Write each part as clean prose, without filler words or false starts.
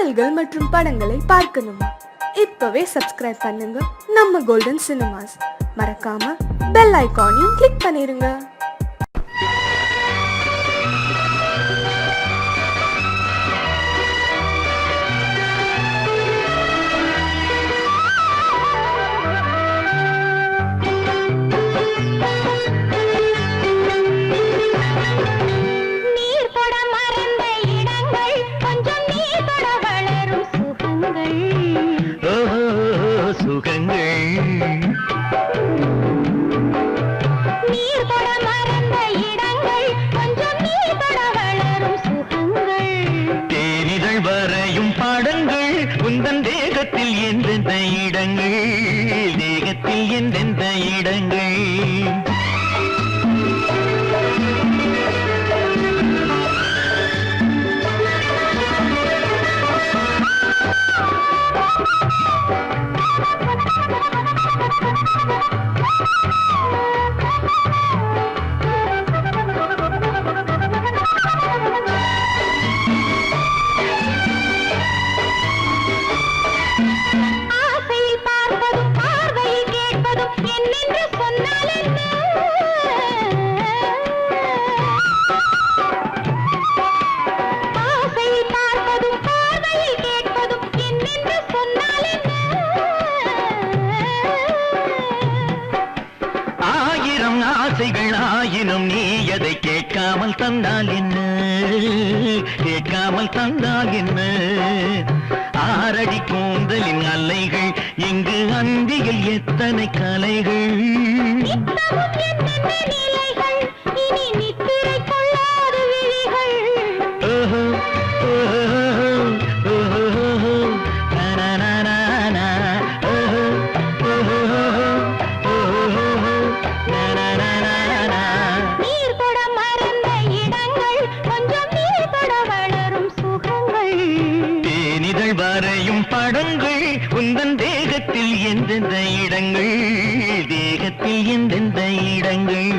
பாடல்கள் மற்றும் படங்களை பார்க்கணுமா? இப்பவே சப்ஸ்கிரைப் பண்ணுங்க நம்ம கோல்டன் சினிமாஸ். மறக்காம பெல் ஐகானையும் கிளிக் பண்ணிருங்க. ஆரடி கூந்தலின் அலைகள் இங்கு அந்தியில் எத்தனை கலைகள் எந்தெந்த இடங்கள் தேகத்தில் எந்தெந்த இடங்கள்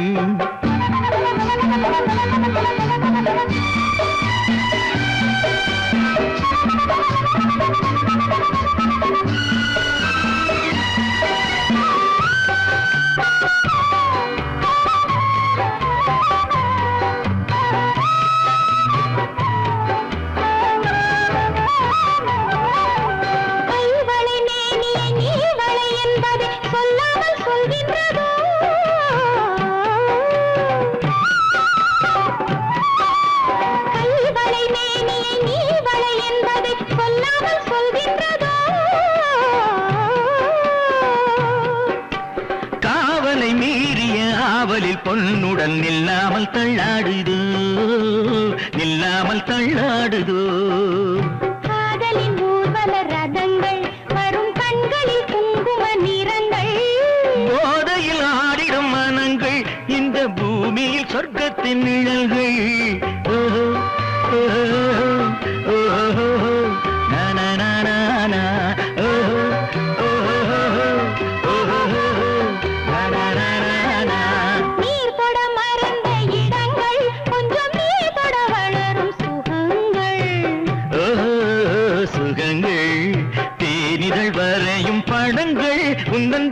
பொன்னுடன் நில்லாமல் தள்ளாடுதோ நில்லாமல் தள்ளாடுதோ காதலின் ஊர்வல ரதங்கள் வரும் கண்களில் குங்கும நிறங்கள் போதையில் ஆடிடும் மனங்கள் இந்த பூமியில் சொர்க்கத்தின் நிழல்கள்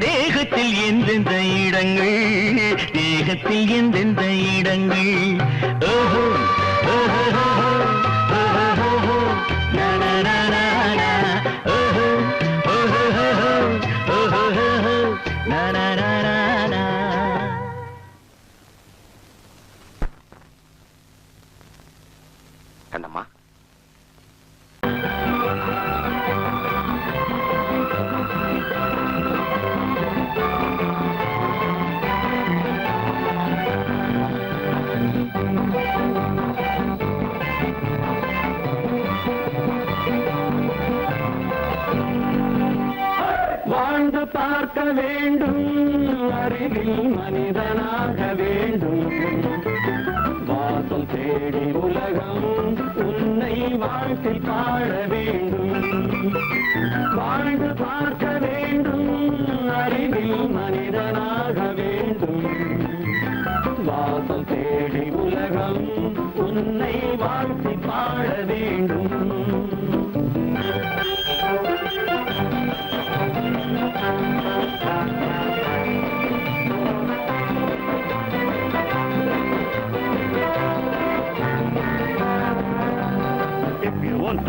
தேகத்தில் எந்தெந்த இடங்கள் தேகத்தில் எந்தெந்த இடங்கள் ஓஹோ ஓஹோ கண்ணம்மா வாழ்ந்து பார்க்க வேண்டும் அறிவில் மனிதனாக வேண்டும் வாசல் தேடி உலகம் உன்னை வாழ்க்கை பாட வேண்டும் வாழ்ந்து பார்க்க வேண்டும் அறிவில் மனிதனாக வேண்டும் வாசல் தேடி உலகம் உன்னை வாழ்க்கை பாட வேண்டும்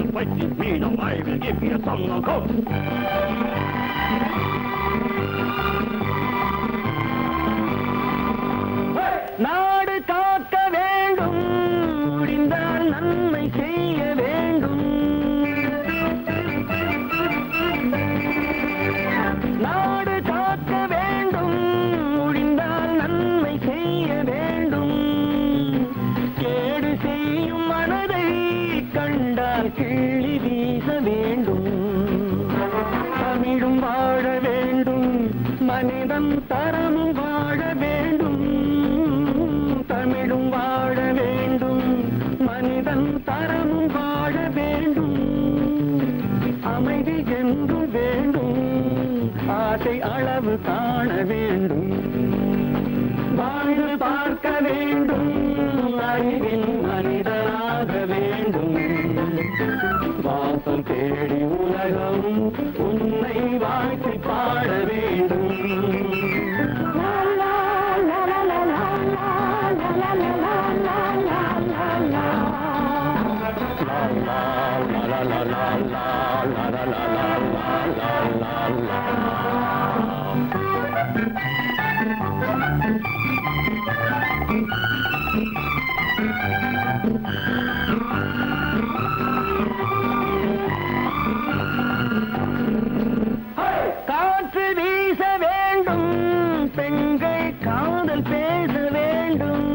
and fight with me. Now I will give you a song of hope. நாடு காக்க வேண்டும், முடிந்தால் நன்மை செய்ய வேண்டும். நாடு காக்க வேண்டும், முடிந்தால் நன்மை செய்ய வேண்டும். கேடு செய்யும் மனதை கண்டால் கிள்ளி வீச வேண்டும். தமிழும் வாழ வேண்டும், மனிதன் தரமும் வாழ வேண்டும். தமிழும் வாழ வேண்டும், மனிதன் தரமும் வாழ வேண்டும். அமைதி என்றும் வேண்டும், ஆசை அளவு காண வேண்டும். வாழ்ந்து பார்க்க வேண்டும், அறிவின் மனிதனாக வேண்டும். வாசம் தேடி உலகம் உன்னை வாழ்த்தி பாட வேண்டும். காற்று வீச வேண்டும், பெண்கள் காதல் பேச வேண்டும்.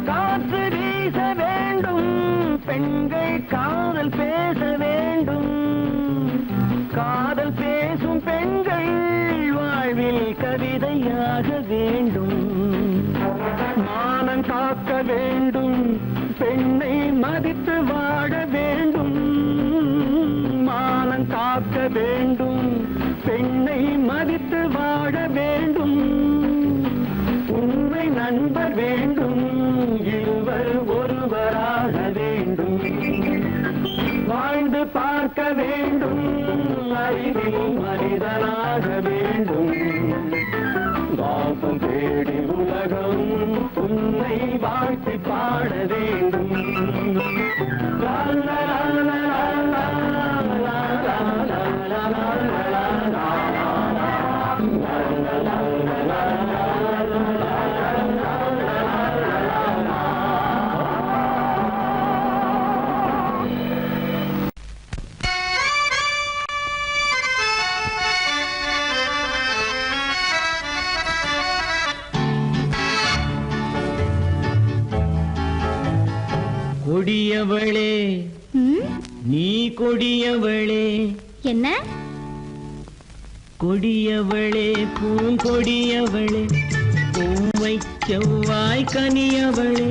காற்று வீச வேண்டும், பெண்கள் காதல் பேச வேண்டும். காதல் பேசும் பெண்கள் வாழ்வில் கவிதையாக வேண்டும். மானம் காக்க வேண்டும், பெண்ணை மதித்து வாழ வேண்டும். மானம் காக்க வேண்டும், பெண்ணை மதித்து வாழ வேண்டும். உண்மை நண்பர் வேண்டும், இருவர் ஒருவராக வேண்டும். வாழ்ந்து பார்க்க வேண்டும், அறிவில் மனிதனாக வேண்டும். வாசம் தேடி உலகம் உன்னை வாழ்த்தி பாட வேண்டும். லா லா லா லா லா லா லா லா லா லா. கொடியவளே நீ கொடியவளே. என்ன? கொடியவளே பூங்கொடியவளே, பூவை செவ்வாய் கனியவளே,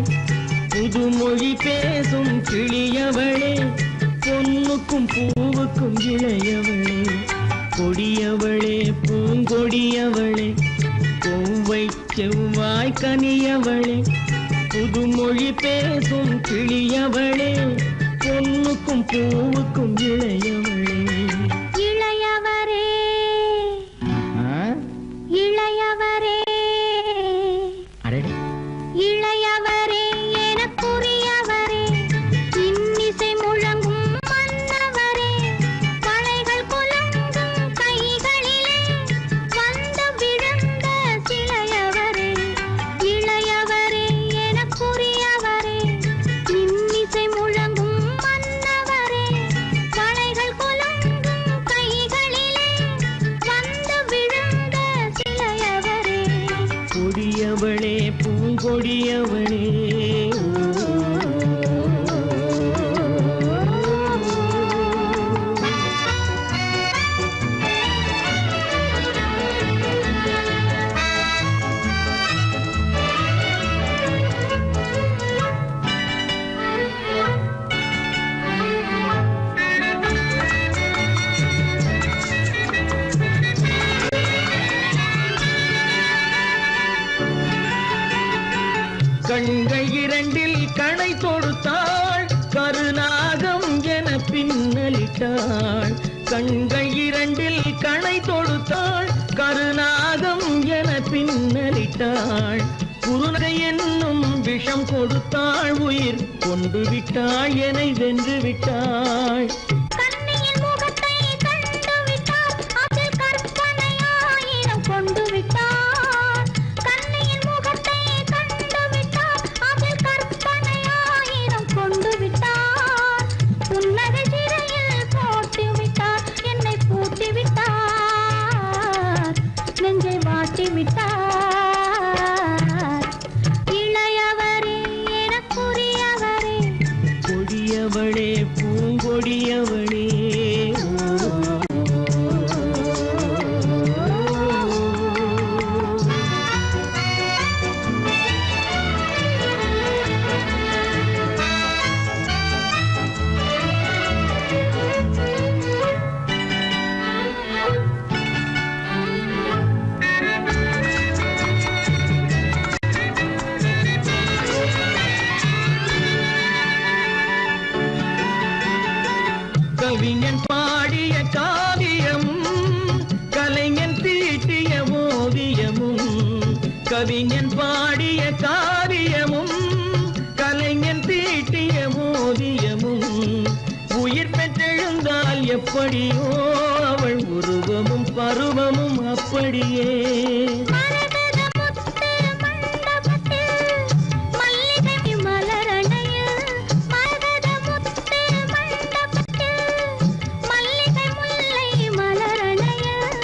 புதுமொழி பேசும் கிளியவளே, பொன்னுக்கும் பூவுக்கும் இளையவளே. கொடியவளே பூங்கொடியவளே, பூவை செவ்வாய் கனியவளே, புதுமொழி பேசும் கிளியவளே, பொன்னுக்கும் பூவுக்கும் இளையவளே. இளையவரே இளையவரே இளையவரே எனக்குரியவரே, இன்னிசை முழங்கும் மன்னவரே, வளைகள் குலுங்கும் கைகளிலே வந்து விழுந்த சிலையவரே. இளையவரே எனக்குரியவரே, இன்னிசை முழங்கும் மன்னவரே, வளைகள் குலுங்கும் கைகளிலே வந்து விழுந்த சிலையவரே. கொடியவளே பூங்கொடியவளே. கண்கள் இரண்டில் கணை தொடுத்தாள், கருநாகம் என பின்னலிட்டாள். கண்கள் இரண்டில் கணை தொடுத்தாள், கருநாகம் என பின்னலிட்டாள். குருநகை என்னும் விஷ மனம் கொடுத்தாள் உயிர் கொண்டு விட்டாள் என்னை வென்று விட்டாள் கண்ணியின் முகத்தை கண்டு விட்டார் அதில் கற்பனை ஆயிரம் கொண்டு விட்டார் கண்ணியின் முகத்தை கண்டு விட்டார் அதில் கற்பனை ஆயிரம் கொண்டு விட்டார் புன்னகை சிறையில் போட்டு விட்டார் என்னை பூட்டி விட்டார் நெஞ்சை வாட்டி விட்டார் இளையவரே எனக்குரியவரே கொடியவளே பூங்கொடியவளே கவிஞன் பாடிய காவியமும் கலைஞன் தீட்டிய ஓவியமும் கவிஞன் பாடிய காவியமும் கலைஞன் தீட்டிய ஓவியமும் உயிர் பெற்றெழுந்தால் எப்படியோ அவள் உருவமும் பருவமும் அப்படியே மரகத முத்து மண்டபத்தில் மல்லிகை மலரணையில் மரகத முத்து மண்டபத்தில் மல்லிகை முல்லை மலரணையில்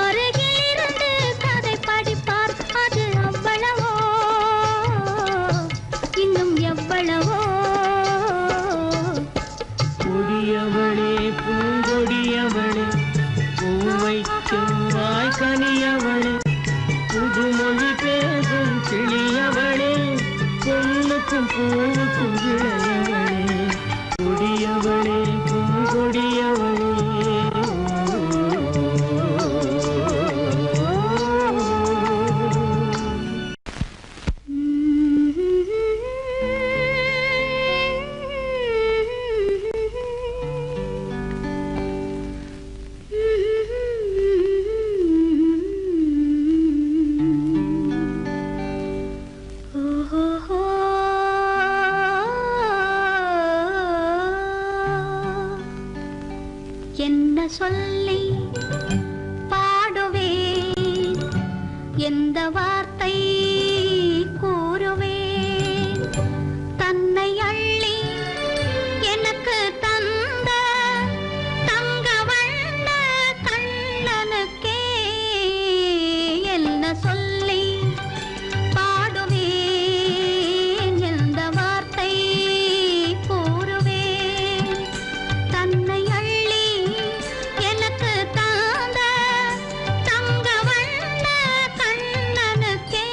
அருகிலிருந்து கதை படிப்பார் அது அவ்வளவோ இன்னும் எவ்வளவோ கொடியவளே பூங்கொடியவளே பூவை செவ்வாய் கனியவளே புதுமொழி பேசும் கிளியவளே பொண்ணுக்கும் பூவுக்கும் இளையவளே கொடியவளே பூங்கொடியவளே என்ன சொல்லி பாடுவேன் எந்த வார்த்தை கூறுவேன் தன்னை அள்ளி எனக்கு தந்த தங்க வண்ண கண்ணனுக்கே என்ன சொல்லி பாடுவேன் எந்த வார்த்தை கூறுவேன் தன்னை அள்ளி எனக்கு தந்த தங்க வண்ண கண்ணனுக்கே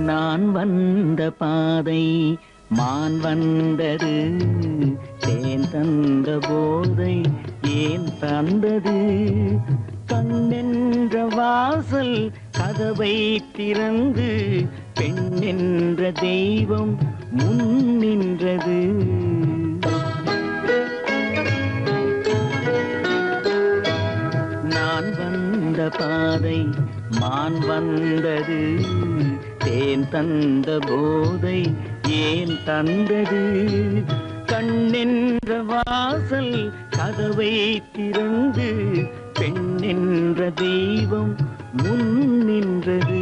நான் வந்த பாதை மான் வந்தது, தேன் தந்த போதை ஏன் தந்தது? கண்ணென்ற வாசல் கதவை திறந்து பெண் என்ற தெய்வம் முன் நின்றது. நான் வந்த பாதை மான் வந்தது, தேன் தந்த போதை ஏன் தந்தது? கண்ணென்ற வாசல் கதவை திறந்து பெண் என்ற தெய்வம் முன் நின்றது.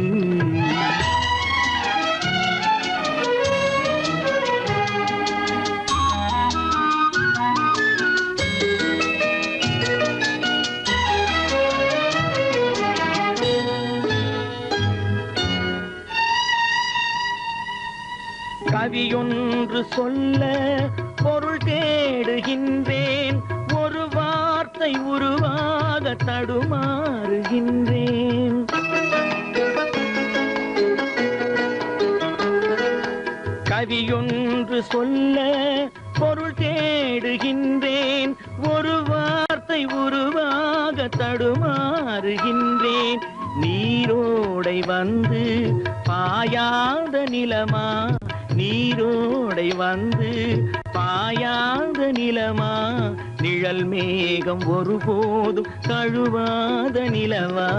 கவியொன்று சொல்ல பொருள் தேடுகின்றேன், ஒரு வார்த்தை உருவாக தடுமாறுகின்றேன். கவியொன்று சொல்ல பொருள் தேடுகின்றேன், ஒரு வார்த்தை உருவாக தடுமாறுகின்றேன். நீரோடை வந்து பாயாத நிலமா, நீரோடை வந்து பாயாத நிலமா, நிழல் மேகம் ஒருபோதும் தழுவாத நிலவா?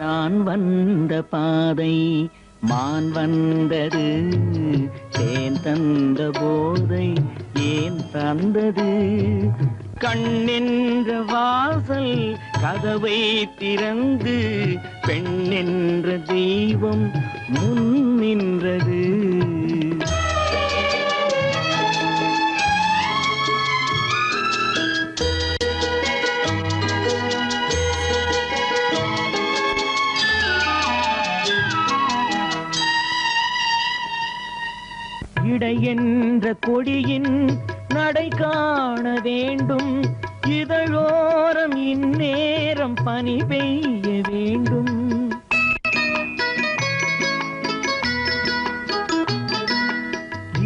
நான் வந்த பாதை மான் வந்தது, தேன் தந்த போதை ஏன் தந்தது? கண்ணென்ற வாசல் கதவை திறந்து பெண் என்ற தெய்வம் முன் நின்றது. இடை என்ற கொடியின் நடை காண வேண்டும், இதழோரம் இந்நேரம் பனி பெய்ய வேண்டும்.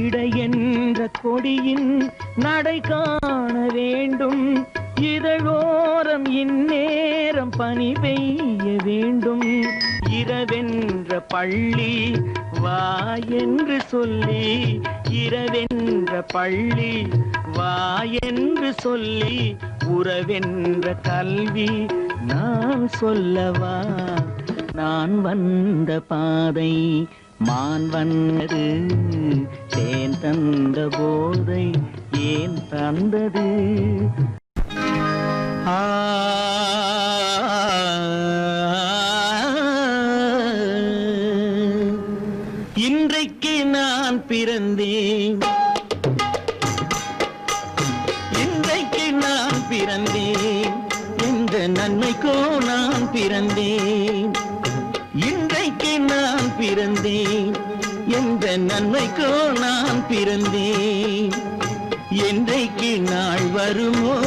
இடை என்ற கொடியின் நடை காண வேண்டும், இதழோரம் இந்நேரம் பனி பெய்ய வேண்டும். இரவென்ற பள்ளி வா என்று சொல்லி, இரவென்ற பள்ளி வா என்று சொல்லி, உறவென்ற கல்வி நான் சொல்லவா? நான் வந்த பாதை மான் வந்தது, தேன் தந்த போதை ஏன் தந்தது? இன்றைக்கு நான் பிறந்தேன், இன்றைக்கு நான் பிறந்தேன், எந்த நன்மைக்கோ நான் பிறந்தேன். இன்றைக்கு நான் பிறந்தேன், எந்த நன்மைக்கோ நான் பிறந்தேன். என்றைக்கு நாள் வருமோ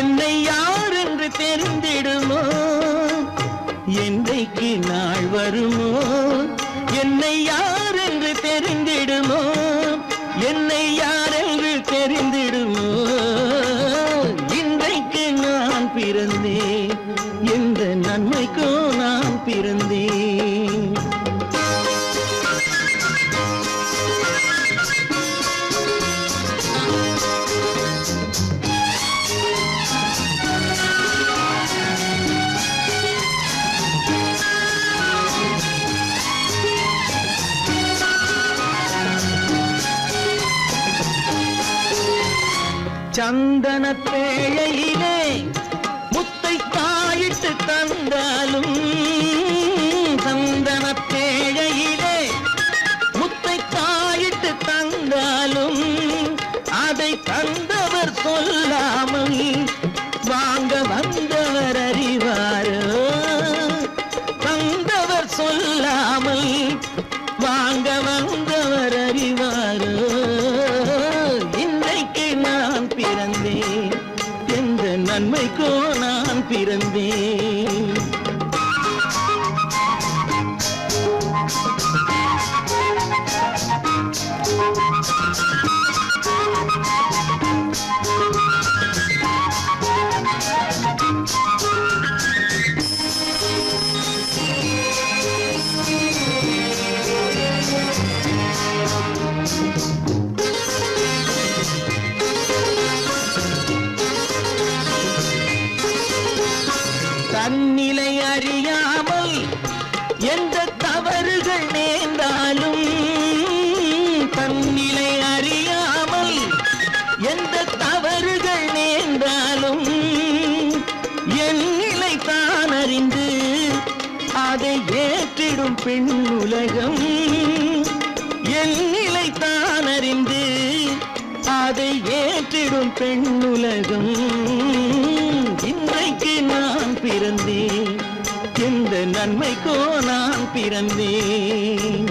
என்னை யார் என்று தெரிந்திடுமோ? என்றைக்கு நாள் வருமோ என்னை யார் என்று தெரிந்திடுமோ? என்னை யார் என்று தெரிந்திடுமோ? இன்றைக்கு நான் பிறந்தேன், எந்த நன்மைக்கோ நான் பிறந்தேன். சந்தன பேழையிலே முத்தை காயிட்டு தந்தாலும், சந்தன பேழையிலே முத்தை காயிட்டு தந்தாலும், அதை தந்தவர் சொல்லாமல் வாங்க வந்தவர் அறிவாரோ? தந்தவர் சொல்லாமல் வாங்க வந்தவர் அறிவாரோ? இன்றைக்கு நான் பிறந்தேன், எந்த நன்மைக்கோ நான் பிறந்தேன். பெண் உலகம் என் நிலை தான் அறிந்து அதை ஏற்றிடும் பெண் உலகம். இன்றைக்கு நான் பிறந்தேன், எந்த நன்மைக்கோ நான் பிறந்தேன்.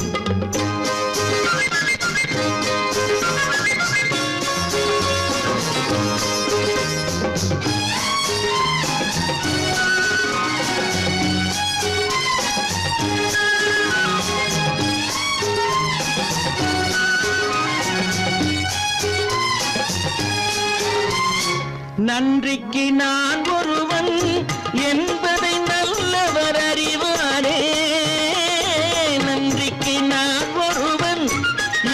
நன்றிக்கு நான் ஒருவன் என்பதை நல்லவர் அறிவாரே. நன்றிக்கு நான் ஒருவன்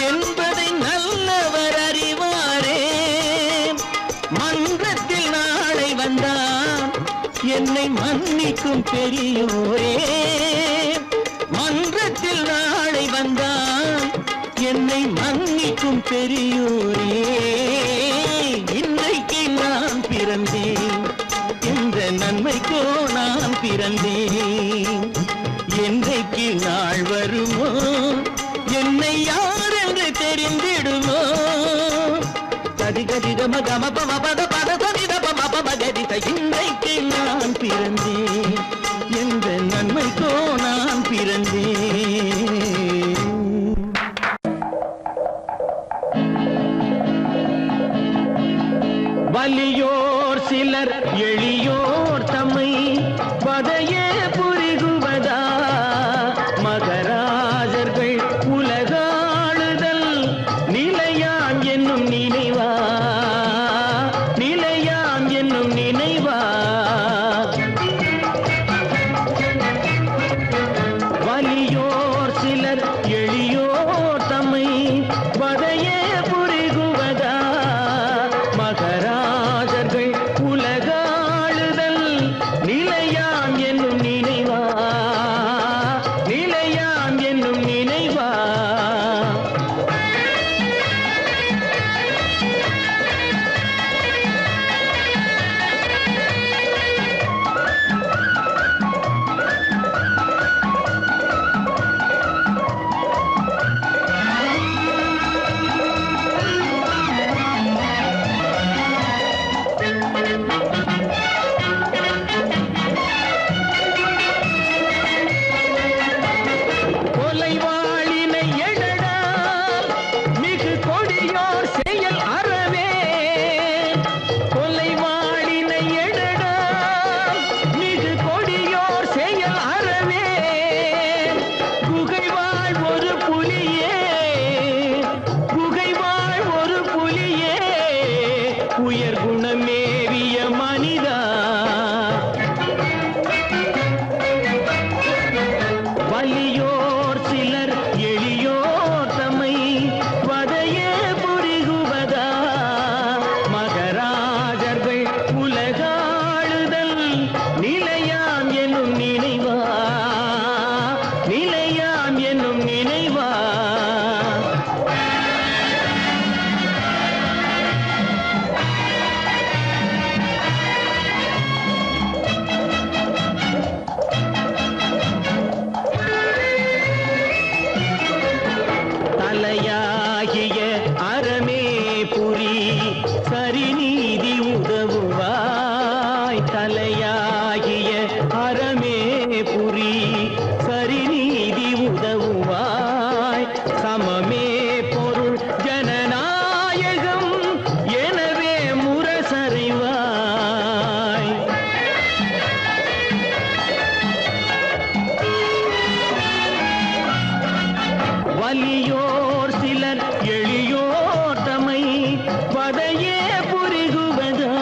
என்பதை நல்லவர் அறிவாரே. மன்றத்தில் நாளை வந்தான் என்னை மன்னிக்கும் பெரியோரே. மன்றத்தில் நாளை வந்தான் என்னை மன்னிக்கும் பெரியோரே. இன்றைக்கு நான் பிறந்தேன், இந்த நன்மைக்கோ நான் பிறந்தேன். என்றைக்கு நாள் வருமோ என்னை யார் என்று தெரிந்திடுமோ. கதி கதி கம கம பம பத பத சதித பம பம கதித. இன்றைக்கு நான் பிறந்தேன், எந்த நன்மைக்கோ நான் பிறந்தேன். வலியோர் சிலர் எளியோர் தம்மை வதையே புரிகுவதா. மகராஜர்கள் உலகாளுதல் நிலையாம் என்னும் நினைவா. நிலையாம் என்னும் நினைவா. வலியோர் சிலர் எளியோர் தம்மை வதையே புரிகுவதா. மகராஜர்கள் உலகாளுதல் நிலையாம் என்னும் நினைவா. நிலையாம் என்னும் நினைவா. கொலைவாளினை எழடா மிகு கொடியோர் செயல் அறவே. கொலைவாளினை எழடா மிகு கொடியோர் செயல் அறவே. குகைவாழ் ஒரு புலியே, குகைவாழ் ஒரு புலியே. உயர் குணமேவிய மனிதா. வலியோர் சிலர் எளியோர் தம்மை வதையே புரிகுவதா. மகராஜர்கள் உலகாளுதல் நிலையாம் என்னும் நினைவா. நிலையாம் என்னும் நினைவா. தலையாகிய அறமே புரி சரிநீதி உதவுவாய். தலையாகிய அறமே புரி சரிநீதி உதவுவாய். சமமே பொருள் ஜனநாயகம் எனவே முரசறைவாய். வலியோர் சிலர் எளியோர் தம்மை வதையே புரிகுவதா.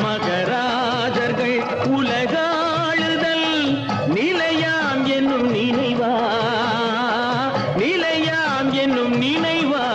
மகராஜர்கள் உலகாளுதல் நிலையாம் என்னும் நினைவா. நிலையாம் என்னும் நினைவா.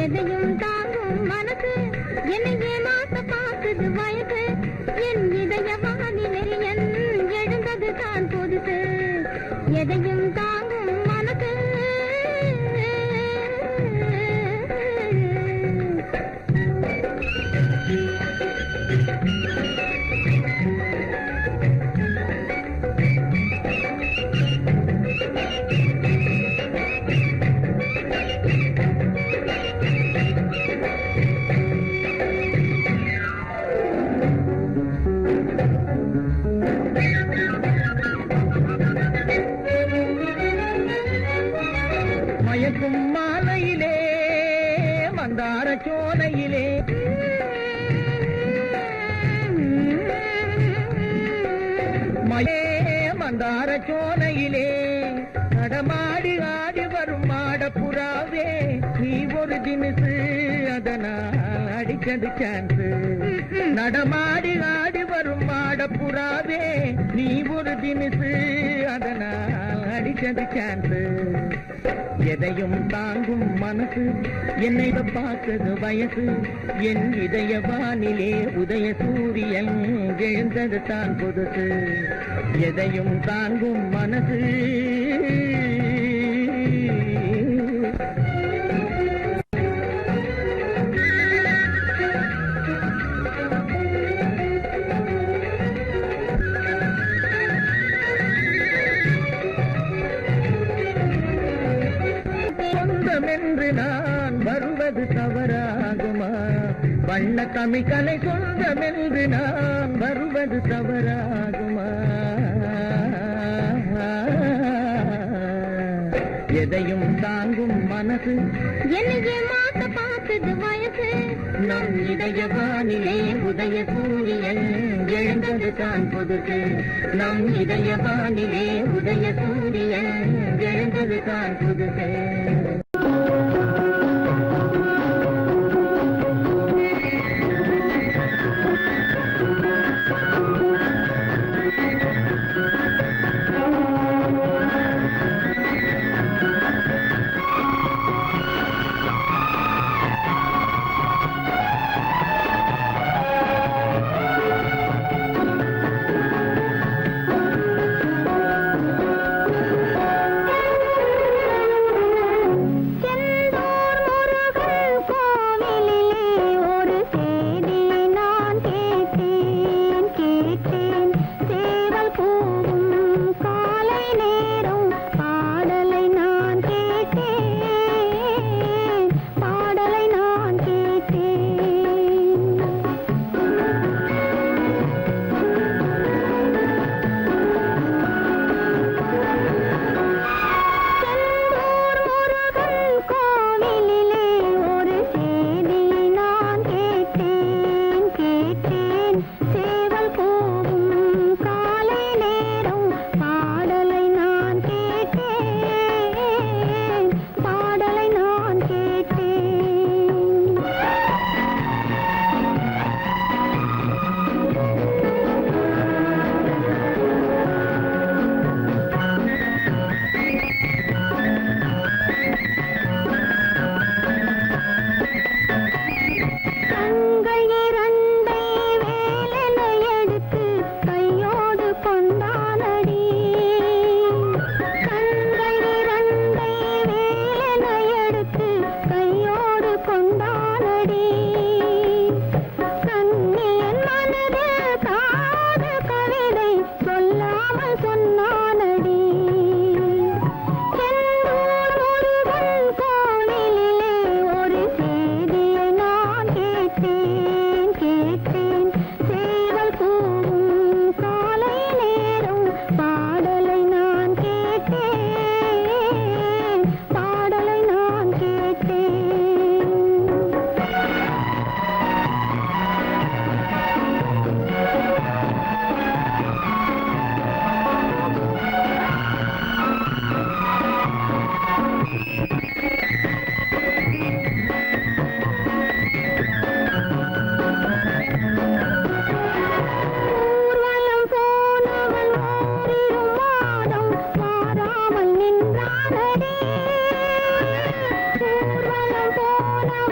எதையும் தாங்கும் மனசு என்னை ஏமாத்த பார்க்குது வயசு என் இதய வானிலை என் எழுந்தது தான் புதுசு எதையும் தாங்கும் மனசு மயக்கும் மாலையிலே மந்தார சோலையிலே மயே மந்தார சோலையிலே நடமாடி ஆடி வரும் மாடப்புறாவே நீ ஒரு தினசு அதனால் அடிச்சது சான்ஸ் நடமாடி ஆடி வரும் மாடப்புறாவே நீ ஒரு தினசு அதனால் அடிச்சது சான்ஸ் எதையும் தாங்கும் மனசு என்னை பார்த்தது வயசு என் இதய வானிலே உதய சூரியன் எழுந்தது தான் புதுசு எதையும் தாங்கும் மனசு சொந்தமென்று நான் வருவது தவறாகுமா வண்ண தமிழ் கலை சொந்தமென்று நான் வருவது தவறாகுமா எதையும் தாங்கும் மனசு என்னையே மாத்த பார்க்குது வயசு நம் இதய வானிலே உதய சூரியன் எழுந்தது தான் புதுசு நம் இதய வானிலே உதய சூரியன் எழுந்தது தான் புதுசு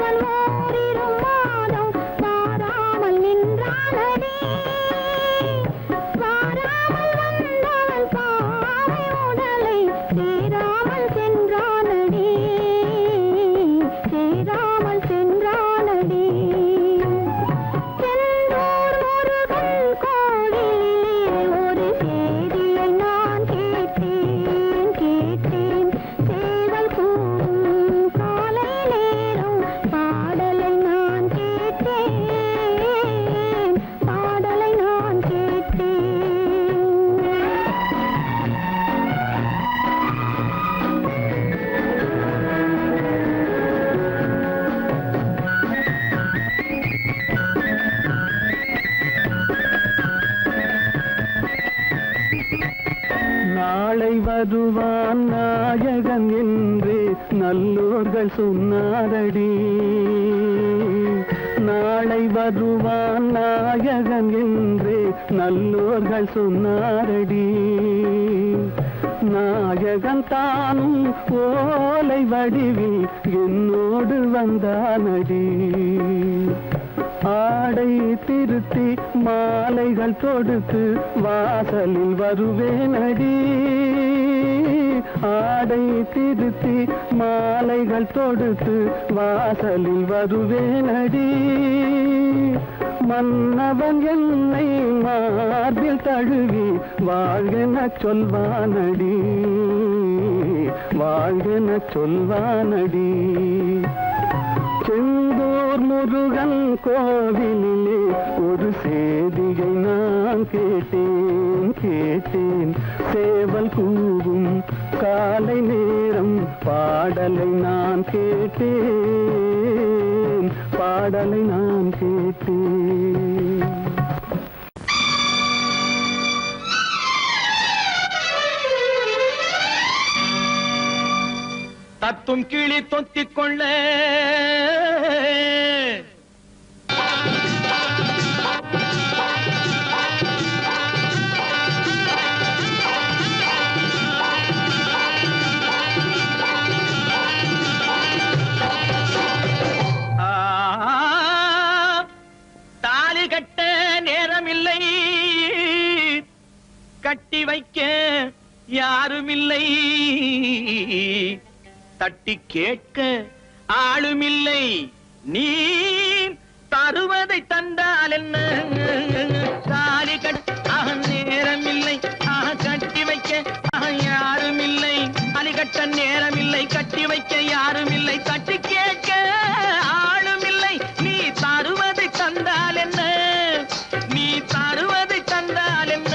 அவன் ஓரிரு மாதம் வாராமல் நின்றானடி. வாராமல் வந்தவன் பாவை உடலை சேராமல் சென்றானடி. சேராமல் சென்றானடி. செந்தூர் முருகன் கோவிலிலே ஒரு செய்தியை நான் கேட்டேன் கேட்டேன். சேவல் கூவும் காலை நேரம் பாடலை நான் கேட்டேன். பாடலை நான் கேட்டேன். நாளை வருவான் நாயகன் என்று நல்லோர்கள் சொன்னாரடி. நாளை வருவான் நாயகன் என்று நல்லோர்கள் சொன்னாரடி. நாயகன் தானும் ஓலை வடிவில் என்னோடு வந்தானடி. ஆடை திருத்தி மாலைகள் தொடுத்து வாசலில் வருவேனடி. ஆடை திருத்தி மாலைகள் தொடுத்து வாசலில் வருவேனடி. மன்னவன் என்னை மார்பில் தழுவி வாழ்கென சொல்வானடி. வாழ்கென சொல்வானடி. செந்தூர் முருகன் கோவிலிலே ஒரு செய்தியை நான் கேட்டேன் கேட்டேன். சேவல் கூவும் காலை நேரம் பாடலை நான் கேட்டேன். பாடலை நான் கேட்டேன். தத்தும் கிளி தொத்திக் கொள்ள தாலி கட்ட நேரமில்லை, கட்டி வைக்க யாருமில்லை, தட்டி கேட்க ஆளுமில்லை. நீ தருவதை தந்தால் என்ன? தாலி கட்ட நேரமில்லை, கட்டி வைக்க யாருமில்லை. தாலி கட்ட நேரமில்லை, கட்டி வைக்க யாருமில்லை, தட்டி கேட்க ஆளுமில்லை. நீ தருவதை தந்தால் என்ன? நீ தருவதை தந்தால் என்ன?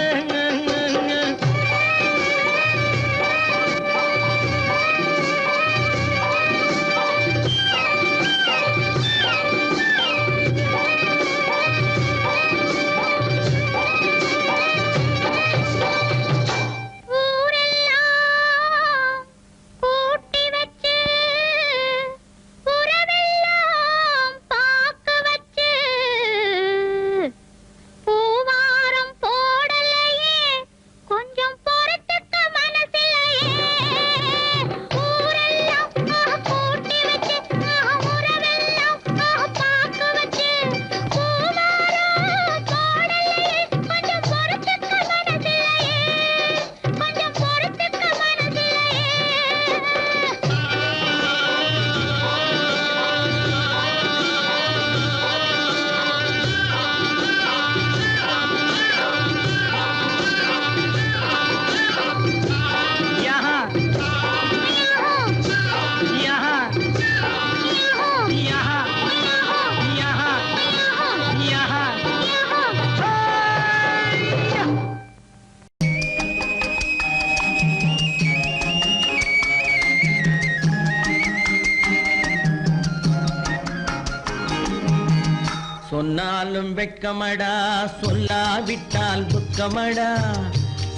சொன்னாலும் வெட்கமடா, சொல்லாவிட்டால் துக்கமடா.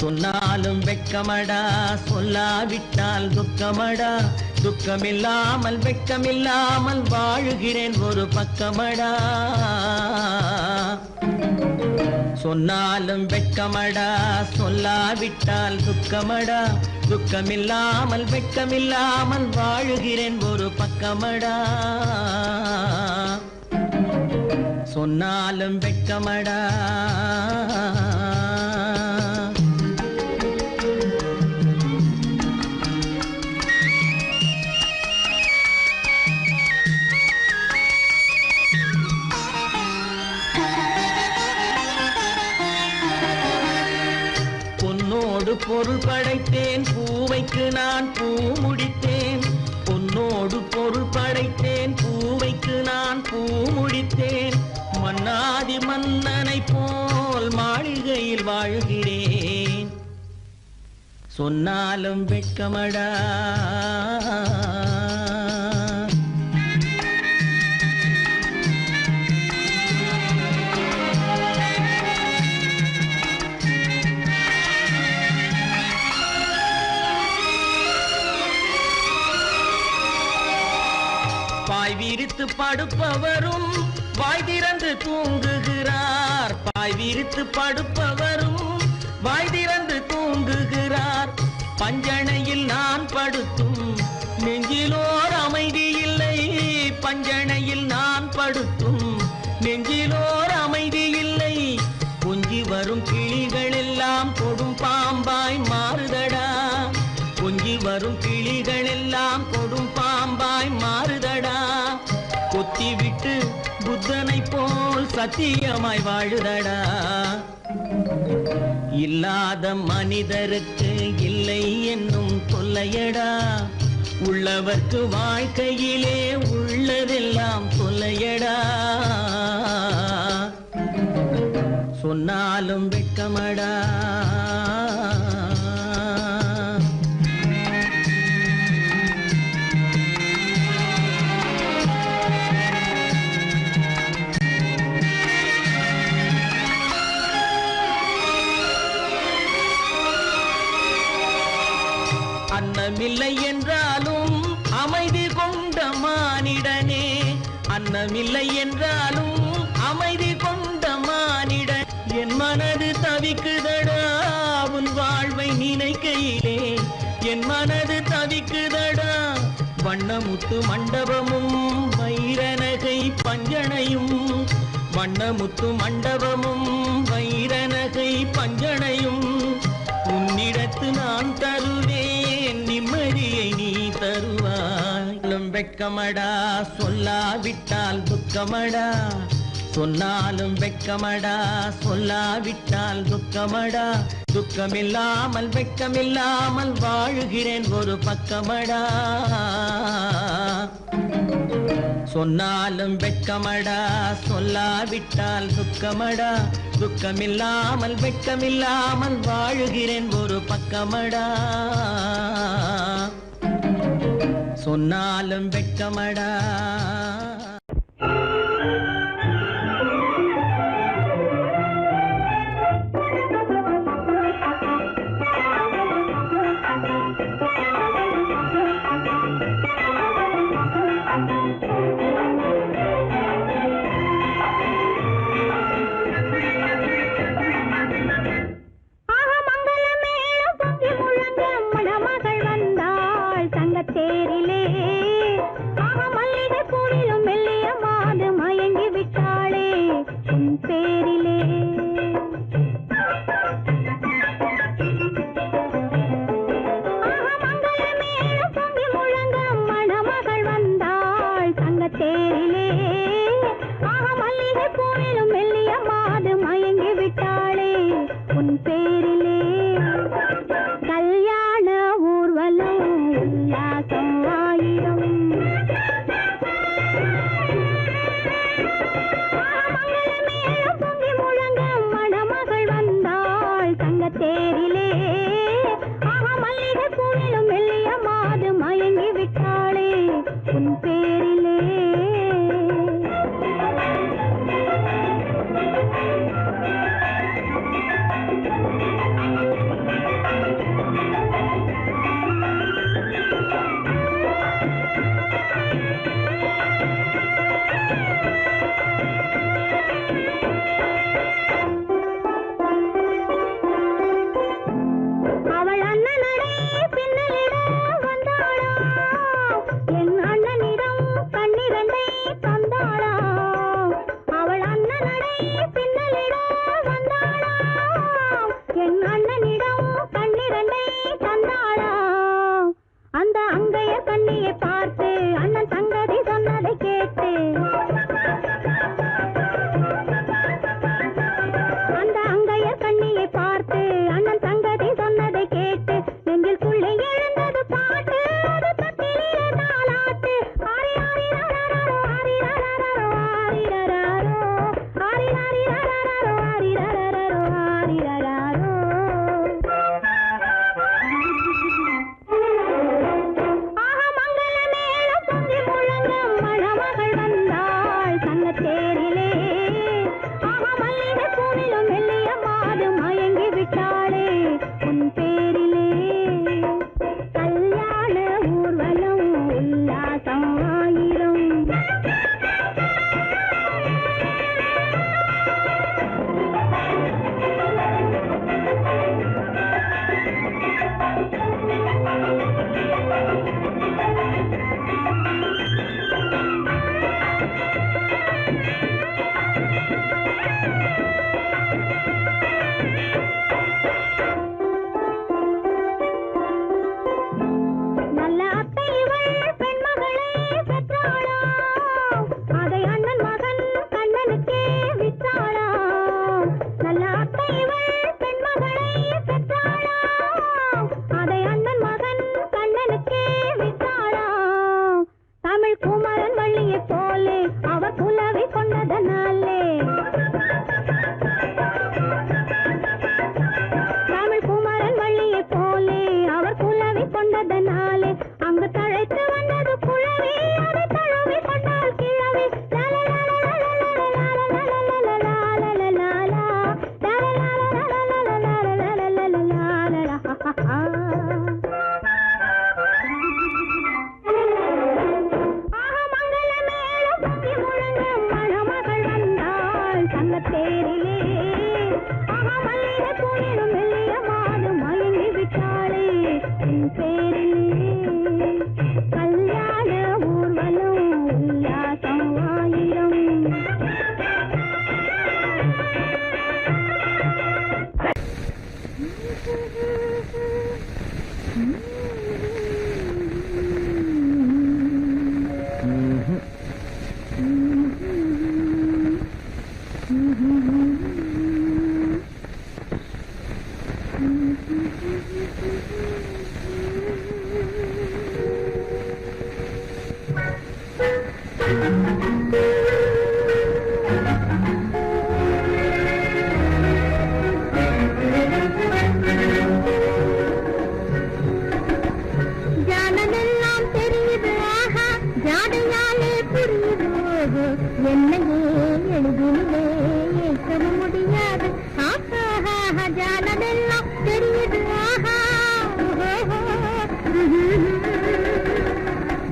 சொன்னாலும் வெட்கமடா, சொல்லாவிட்டால் துக்கமடா. துக்கமில்லாமல் வெட்கமில்லாமல் வாழுகிறேன் ஒரு பக்கமடா. சொன்னாலும் வெட்கமடா, சொல்லாவிட்டால் துக்கமடா. துக்கமில்லாமல் வெட்கமில்லாமல் வாழுகிறேன் ஒரு பக்கமடா. சொன்னாலும் வெட்கமடா. பொன்னோடு பொருள் படைத்தேன், பூவைக்கு நான் பூ முடித்தேன். பொன்னோடு பொருள் படைத்தேன், பூவைக்கு நான் பூ முடித்தேன். மன்னாதி மன்னனை போல் மாளிகையில் வாழ்கிறேன். சொன்னாலும் வெட்கமடா. பாய் விரித்து படுப்பவரும் வாய் திறந்து தூங்குகிறார். பாய் விரித்து படுப்பவரும் வாய் திறந்து தூங்குகிறார். பஞ்சணையில் நான் படுத்தும் நெஞ்சிலோர் அமைதி இல்லை. பஞ்சணையில் நான் படுத்தும் நெஞ்சிலோர் அமைதி இல்லை. கொஞ்சி வரும் கிளிகள் எல்லாம் கொடும் பாம்பாய் மாறுதடா. கொஞ்சி வரும் கிளிகள் எல்லாம் கொடும் பாம்பாய் மாறுதடா. கொத்தி விட்டு புத்தனை போல் சத்தியமாய் வாழுதடா. இல்லாத மனிதருக்கு இல்லை என்னும் தொல்லையடா. உள்ளவர்க்கு வாழ்க்கையிலே உள்ளதெல்லாம் தொல்லையடா. சொன்னாலும் வெட்கமடா. அன்னமில்லை என்றாலும் அமைதி கொண்ட மானிடனே. அன்னமில்லை என்றாலும் அமைதி கொண்ட மானிடன். என் மனது தவிக்குதடா உன் வாழ்வை நினைக்கையிலே. என் மனது தவிக்குதடா. வண்ணமுத்து மண்டபமும் வைரநகை பஞ்சனையும். வண்ணமுத்து மண்டபமும் வைரநகை பஞ்சனையும். உன்னிடத்து நான் தருவேன், நிம்மதியை நீ தருவாய். வெட்கமடா, சொல்லாவிட்டால் துக்கமடா. சொன்னாலும் வெட்கமடா, சொல்லாவிட்டால் துக்கமடா. துக்கமில்லாமல் வெட்கமில்லாமல் வாழுகிறேன் ஒரு பக்கமடா. சொன்னாலும் வெட்கமடா, சொல்லாவிட்டால் துக்கமடா. துக்கமில்லாமல் வெட்கமில்லாமல் வாழுகிறேன் ஒரு பக்கமடா. சொன்னாலும் வெட்கமடா. தேரிலே மல்லிகை பூவிலும் மெல்லிய மாது மயங்கி விட்டாளே உன் பேரிலே. மங்களமேளம் பொங்கி முழங்க மணமகள் வந்தாள் தங்கத்தேரிலே. மல்லிகை பூவிலும் மெல்லிய மாது மயங்கி விட்டாளே உன் பேரிலே. கல்யாண ஊர்வலம் உல்லாசம் ஆயிரம். மங்களமேளம் பொங்கி முழங்க மணமகள் வந்தாள் தங்கத்தேரிலே. மல்லிகை பூவிலும் மெல்லிய மாது மயங்கி விட்டாளே உன் பேரிலே.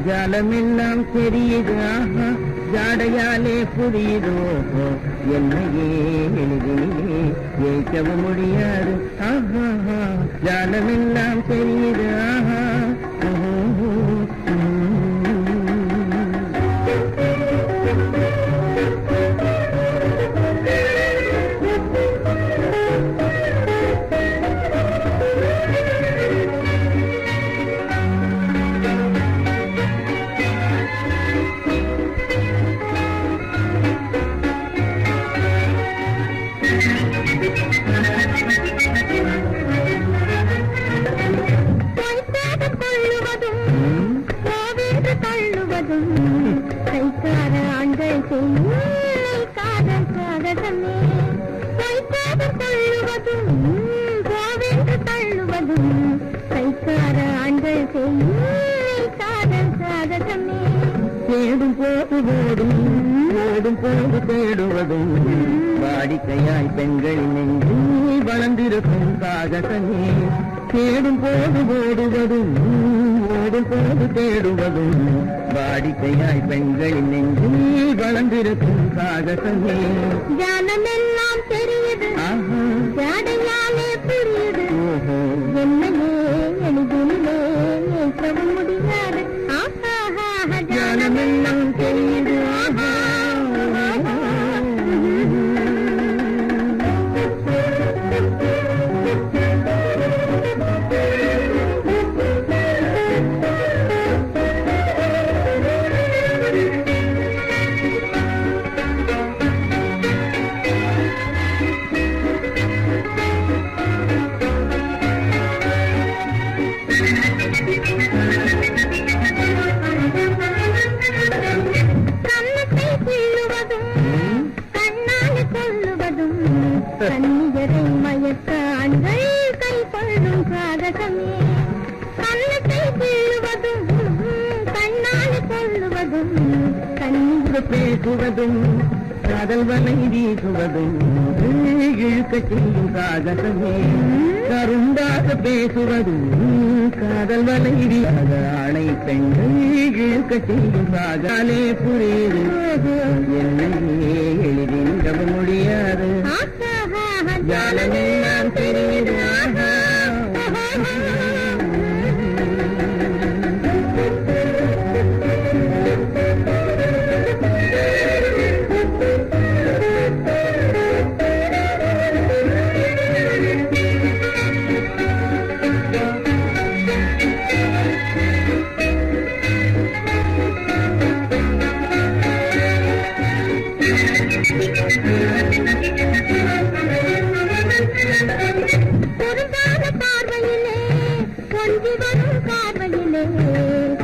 ஜாலமெல்லாம் தெரியுது ஆஹா ஜாடையாலே புரியுதோ என்னையே எளிதிலே ஜெயிக்கவும் முடியாது ஆஹா ஜாலமெல்லாம் தெரியுது ஆஹா தேடும் போது ஓடும் ஓடும் போது தேடுவதும் வாடிக்கையாய் பெண்களின் நெஞ்சில் வளர்ந்திருக்கும் காகசமே தேடும் போது ஓடுவதும் ஓடும் போது தேடுவதும் வாடிக்கையாய் பெண்களின் நெஞ்சில் வளர்ந்திருக்கும் காகசமே ஜானமெல்லாம் தெரியுது ஜாடையாலே புரியுது என்னையே எளிதிலே ஏற்கவும் முடியாது ஜானமெல்லாம் தெரியுது கண்ணியரை மயக்க ஆண்கள் கை கொள்ளும் சாகசமே கண்ணத்தை கிள்ளுவதும் கண்ணால் கொள்ளுவதும் கண்ணீர் பேசுவதும் காதல் வலை வீசுவதும் இழுக்க செய்யும் சாகசமே கருண்டாக பேசுவதும் காதல் வலை வீசாத ஆணை பெண்கள் இழுக்க செய்யும் சாகாலே புரியுது என்னையே எளிதில் நம்ப முடியாது ஜாலமெல்லாம் தெரியுது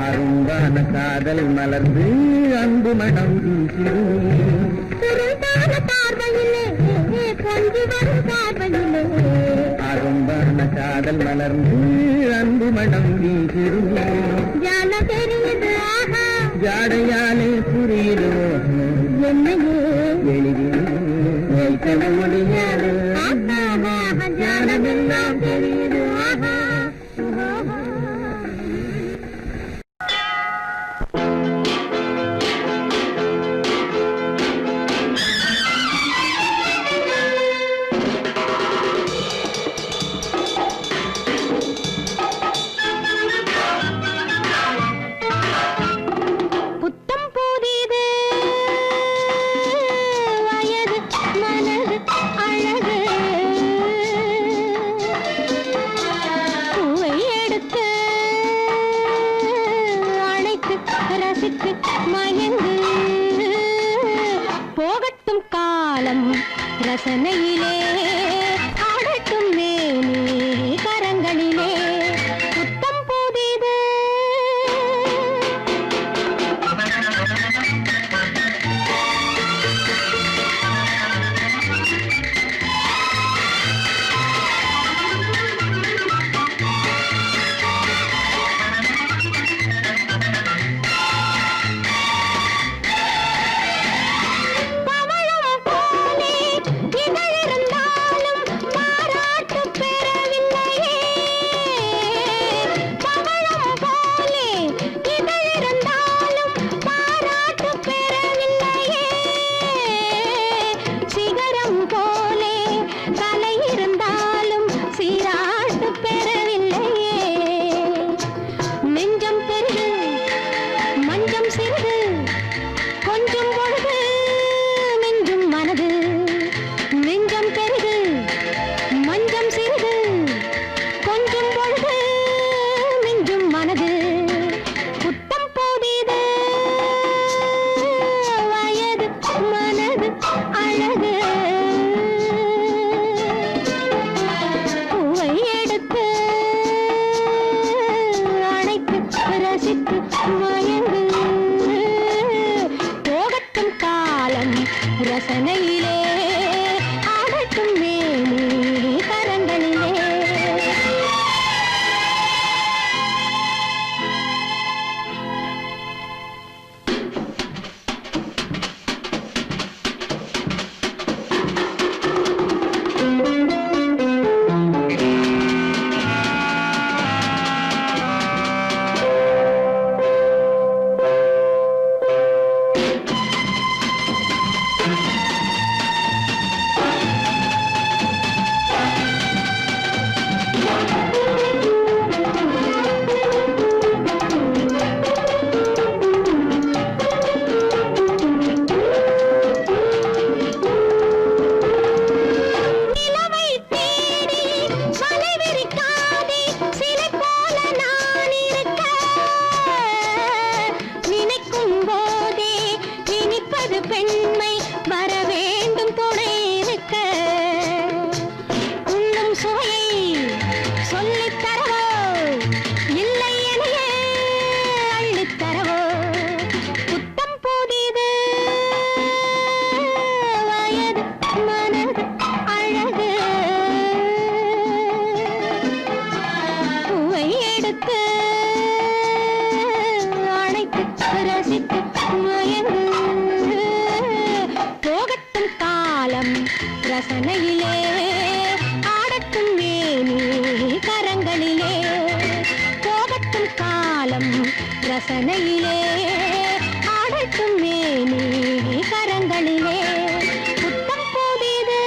அரும்பான காதல் மலர்ந்து அன்பு மனம் அரும்பான காதல் மலர்ந்து அன்பு மனம் வீசிருமே ஜாடையாலே புரியுதோ என்னையே எளிதில் வைக்க முடியாது ஜானமெல்லாம் தெரியுது போகட்டும் காலம் ரசனையிலே ஆடட்டும் மேனி கரங்களிலே புத்தம் புதிது ரசனையிலே ஆடட்டும் மேனி கரங்களிலே பெண்மை வர வேண்டும் துணை இருக்க உண்ணும் சுவையை சொல்லித் தரவோ இல்லை எனையே அள்ளித் தரவோ புத்தம் புதிது வயது மனது அழகு ரசனையிலே ஆடட்டும் மேனி கரங்களிலே போகட்டும் காலம் ரசனையிலே ஆடட்டும் மேனி கரங்களிலே புத்தம் புதிது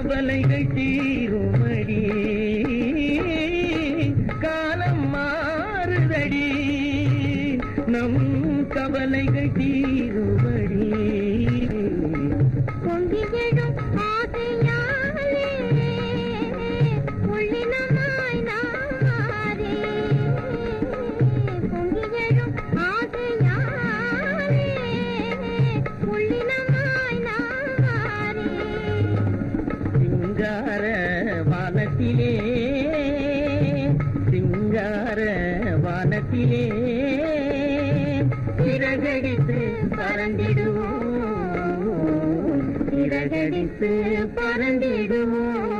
கவலைகள் தீருமடி காலம் மாறுதடி நம் கவலைகள் தீருமடி பொங்கிடும் ஆசையாலே உள்ளினமாய் நாரே பொங்கிடும் ஆசையாலே உள்ளினமாய் நாரே சிங்கார வானத்திலே சிங்கார வானத்திலே சிறகடித்து பறந்திடுவோம் சிறகடித்து பறந்திடுவோம்